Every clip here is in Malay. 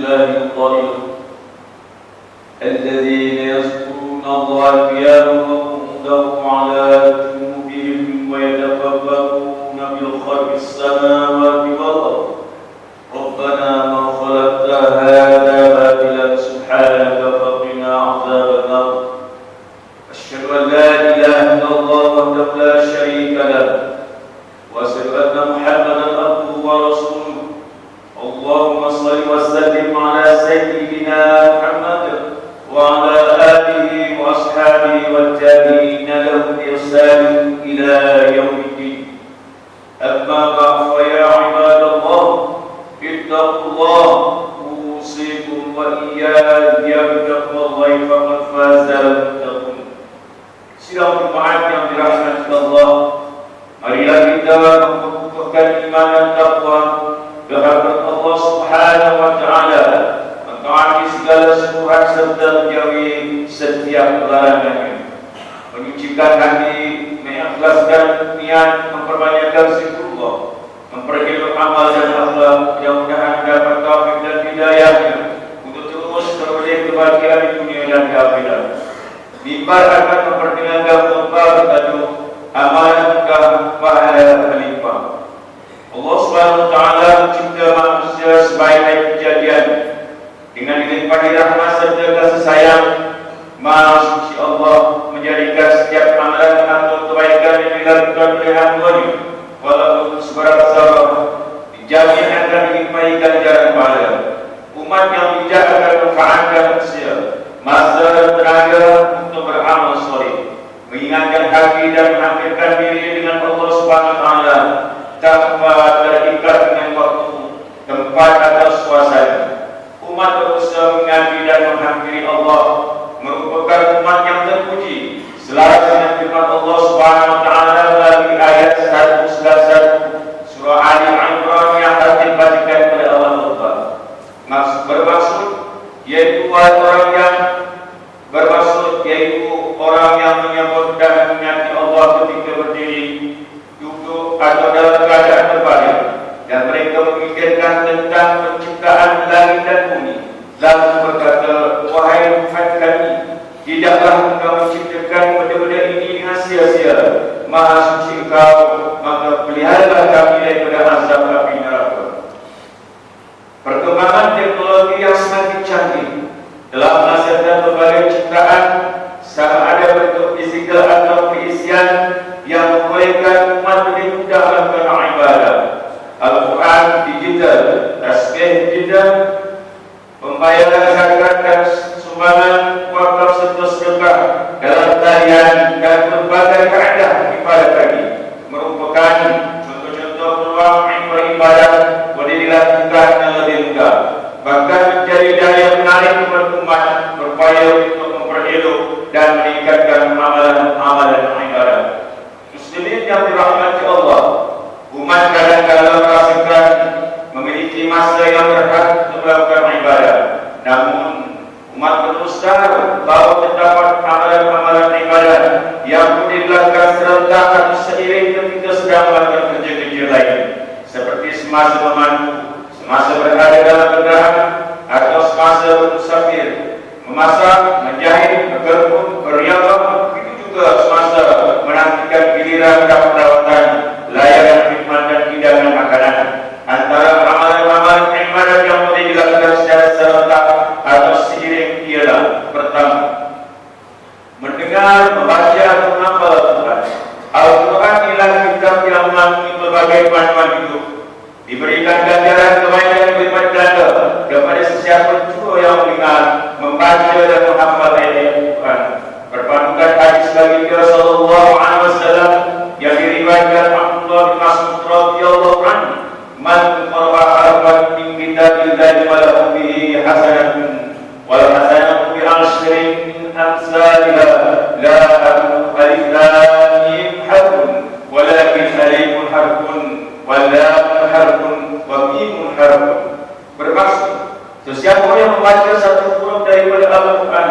الله القائل الذين يذكرون الله قياما وقعودا وعلى جنوبهم ويتفكرون في خلق السماوات والأرض ربنا ما خلقت هذا باطلا سبحانك فقنا عذاب النار. أشهد أن لا إله إلا الله وحده لا شريك له وأشهد أن محمدا عبده ورسوله. اللهم صل وسلم على سيدنا محمد وعلى آله وأصحابه والتابعين لهم بإحسان إلى يوم الدين. أما بعد فيا عباد الله اتقوا الله أوصيكم وإياي بتقوى الله فقد فاز المتقون. Sidang jemaat yang dirahmati Allah, marilah kita mengukuhkan iman dan takwa kehadirat Allah Subhanahu wa taala, mentaati segala suruhan serta menjauhi setiap larangannya. Menyucikan hati, mengikhlaskan niat, memperbanyakkan zikrullah, memperhidup amal dan akhlak, mudah-mudahan dapat taufik dan hidayahnya untuk terus beroleh kebahagiaan di dunia dan di akhirat. Mimbar akan memperkenalkan khutbah bertajuk amalan pahala khalifah. Allah Subhanahu wa taala mencipta manusia sebaik-baik kejadian dengan dilimpahi rahmat serta kasih sayang. Maha suci Allah menjadikan setiap amalan atau kebaikan yang dilakukan oleh hamba-Nya walaupun seberapa sabar dijamin akan dilimpahi ganjaran pahala. Umat yang bijak akan memanfaatkan manusia masa dan tenaga untuk beramal soleh, mengingatkan hati dan menghampirkan diri dengan Allah Subhanahu wa taala tanpa terikat dengan waktu, tempat atau suasana. Umat berusaha mengabdi dan menghampiri Allah merupakan umat yang terpuji. Selaras dengan firman Allah Subhanahu wa taala melalui ayat 191 surah Ali Imran yang tertib bacakan pada awal khutbah. Bermaksud yaitu orang yang menyebut dan menyati Allah ketika berdiri, duduk atau dalam keadaan berbalik, dan mereka memikirkan tentang penciptaan langit dan bumi, lalu berkata, wahai Tuhan kami, tidaklah Engkau menciptakan benda-benda ini dengan sia-sia. Maha suci Engkau, maka peliharalah kami daripada azab api neraka. Perkembangan teknologi yang semakin canggih telah menghasilkan berbagai ciptaan, sama ada bentuk fizikal atau keisian yang membolehkan umat lebih mudah melakukan ibadah. Al-Quran digital, tasbih digital, pembayaran zakat dan sumbangan wakaf serta sedekah dalam talian dan berbagai kaedah ibadah tadi merupakan contoh-contoh peluang beribadah boleh dilakukan dengan lebih mudah, bahkan menjadi daya menarik kepada umat berupaya untuk memperelok dan meningkatkan amalan-amalan ibadah. Muslimin yang dirahmati Allah, umat kadang-kadang merasakan memiliki masa yang berhak untuk melakukan ibadah. Namun umat berdusta bahawa terdapat amalan-amalan ibadah yang boleh dilakukan serentak atau seiring ketika sedang melakukan kerja-kerja lain, seperti semasa memandu, semasa berada dalam kendaraan, atau semasa bermusafir, memasak, menjahit, berkebun, beriadah, begitu juga semasa menantikan giliran dan perawatan, layanan khidmat dan hidangan makanan. Antara amalan-amalan ibadah yang boleh dilakukan secara serentak atau seiring ialah: pertama, mendengar, membaca atau menghafal Al-Quran. Al-Quran ialah kitab yang mengandungi berbagai panduan hidup. Diberikan ganjaran kebaikan berlipat ganda kepada sesiapa jua yang mendengar, membaca dan menghafal ayat Al-Quran. Berpandukan hadis baginda sallallahu alaihi wasallam yang diriwayatkan Abdullah bin Mas'ud radhiyallahu anhu, man qara'a harfan min kitabillahi wa lahu bihi hasanatun wal hasanatu bi ashrin amsalha la aqulu alif lam mim harfun walakin alifun harfun wal lam harfun wa mim harfun. Bermaksud, sesiapa yang membaca satu huruf daripada Al-Quran,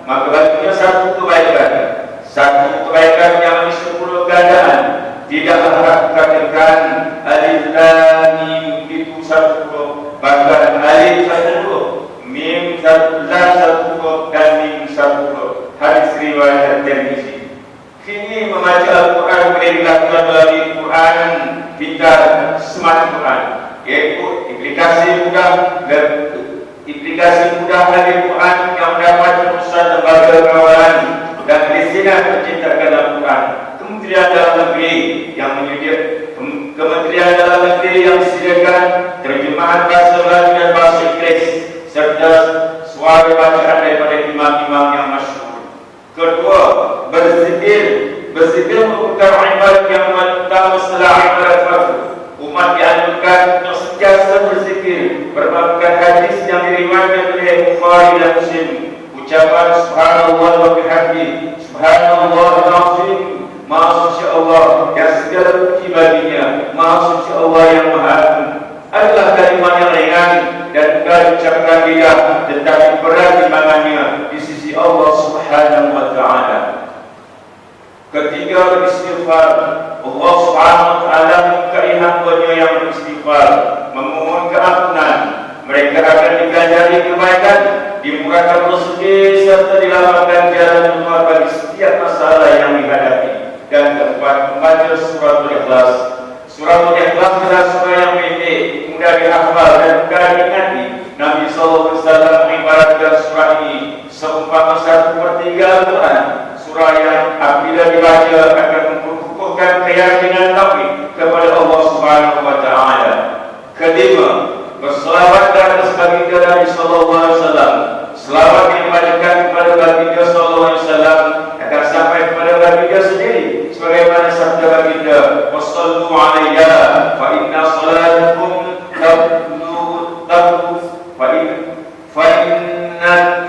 maka baginya satu kebaikan. Satu kebaikan yang di 10 gandaan. Tidaklah katakan alif lam mim itu satu huruf, bahkan alif satu huruf, Al-Quran, yaitu aplikasi mudah dari Quran yang mendapat urusan lembaga kawalan dan perizinan pencetakan Al-Quran, Kementerian Dalam Negeri yang disediakan terjemahan bahasa Melayu dan bahasa Inggeris serta suara bacaan daripada imam-imam yang masyhur. Kedua, berzikir merupakan ibadat yang utama setelah ibadat fardu. Umat dianjurkan untuk sentiasa berzikir berbabkan hadis yang diriwayatkan oleh Bukhari dan Muslim. Ucapan subhanallah wa bihamdi, subhanallahil azim, maha suci Allah yang segala puji baginya, maha suci Allah yang maha agung, adalah kalimat yang ringan dan mudah diucapkan lidah, tetapi berat timbangannya di sisi Allah Subhanahu wa taala. Ketiga, beristighfar. Allah Subhanahu wa taala menyukai hamba-Nya yang beristighfar, memohon keampunan. Mereka akan diganjari kebaikan, dimurahkan rezeki serta dilapangkan jalan keluar bagi setiap masalah yang dihadapi. Dan keempat, membaca suratul Ikhlas. Suratul Ikhlas adalah surah yang pendek, mudah dihafal dan mudah diingati. Nabi SAW mengibaratkan surah ini seumpama 1/3 Al-Quran. Surah yang apabila dibaca akan mengukuhkan keyakinan tauhid kepada Allah Subhanahu wa taala. Kelima, berselawat dan baginda Nabi sallallahu alaihi wasallam. Selawat yang dibacakan kepada baginda sallallahu alaihi wasallam akan sampai kepada baginda sendiri sebagaimana sabda baginda, "Wassallu 'alayya fa inna salatakum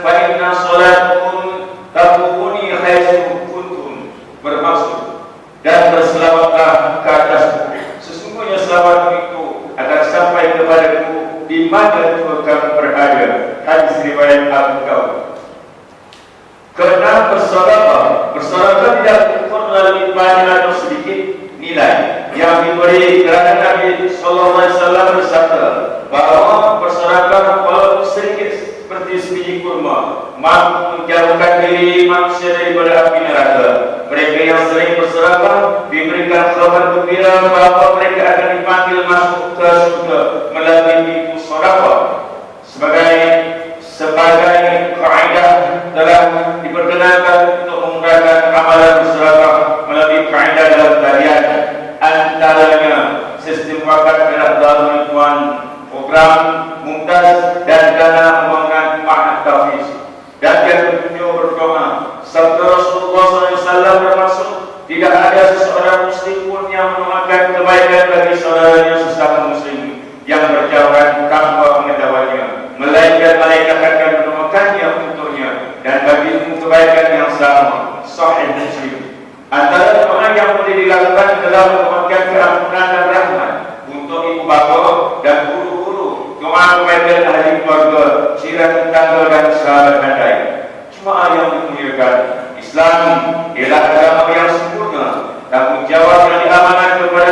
fa inna salatakum tablughuni haitsu kuntum." Bermaksud, dan berselawatlah ke atasku, sesungguhnya selawat itu akan sampai kepadaku di mana kamu berada. Hadis riwayat Abu Dawud. Keenam, bersedekah tidak terukur melalui banyak atau sedikit nilai yang diberi, kerana Nabi sallallahu alaihi wasallam bersabda bahawa bersedekah walaupun sedikit seperti sebiji kurma mampu menjauhkan diri manusia daripada api neraka. Mereka yang sering bersedekah diberikan kabar gembira bahawa mereka akan dipanggil masuk ke surga melalui pintu sedekah. Sebagai kaidah telah diperkenalkan untuk menggunakan amalan bersedekah melalui kaidah dalam talian, antaranya sistem wakaf milik Darul Ikhwan, program Mumtaz dan dana pembangunan Ma'had Tahfiz. Dan yang ketujuh, berdoa. Sabda Rasulullah SAW bermaksud, tidak ada seseorang muslim pun yang mendoakan kebaikan bagi saudaranya sesama muslim yang berjauhan tanpa pengetahuannya, melainkan malaikat akan mendoakannya untuknya dan bagimu kebaikan yang sama. Sahih Muslim. Antara doa yang boleh dilakukan adalah memohonkan keampunan dan rahmat untuk ibu bapa dan guru-guru, doa kepada ahli keluarga, jiran tetangga dan sahabat handai. Jemaah yang dimuliakan, Islam ialah agama yang sempurna. Tanggungjawab yang diamanatkan kepada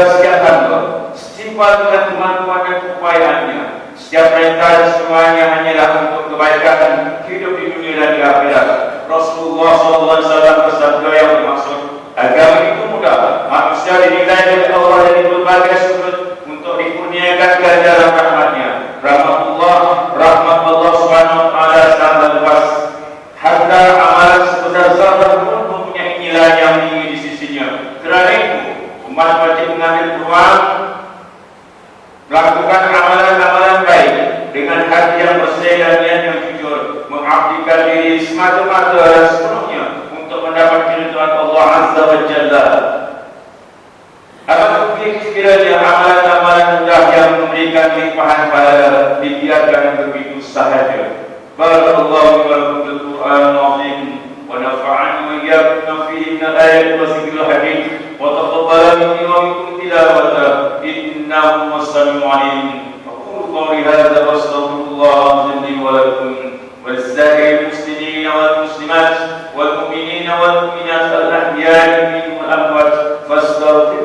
setiap hamba, setimpal dengan kemampuan dan keupayaan. Setiap perintah semuanya hanyalah untuk kebaikan hidup di dunia dan di akhirat. Rasulullah SAW bersabda yang bermaksud, agama itu mudah. Manusia dinilai oleh Allah dari berbagai sudut untuk dikurniakan ganjaran rahmatnya. Rahmat Allah Subhanahu wa taala sangat luas. Hatta amalan sebesar zarah pun mempunyai nilai yang tinggi di sisinya. Kerana itu, umat wajib mengambil peluang melakukan amalan-amalan baik dengan hati yang bersih dan niat yang jujur, mengabdikan diri semata-mata dan sepenuhnya untuk mendapat keridhaan Allah Azza wa Jalla. Akan mungkin sekiranya amalan-amalan mudah yang memberikan limpahan pahala dibiarkan begitu sahaja. Barakallahu wa lakum bil Qur'anil azim wa nafa'ani wa iyyakum fihi min al-ayati wa zikril hakim wa taqabbala minni wa minkum tilawata innahu was-sami'ul 'alim. Aqulu qawli hadza wa astaghfirullah li wa lakum wa lis-sa'iril muslimina wal muslimat wal mu'minina wal mu'minat al-ahya'i minhum wal amwat fastaghfiruhu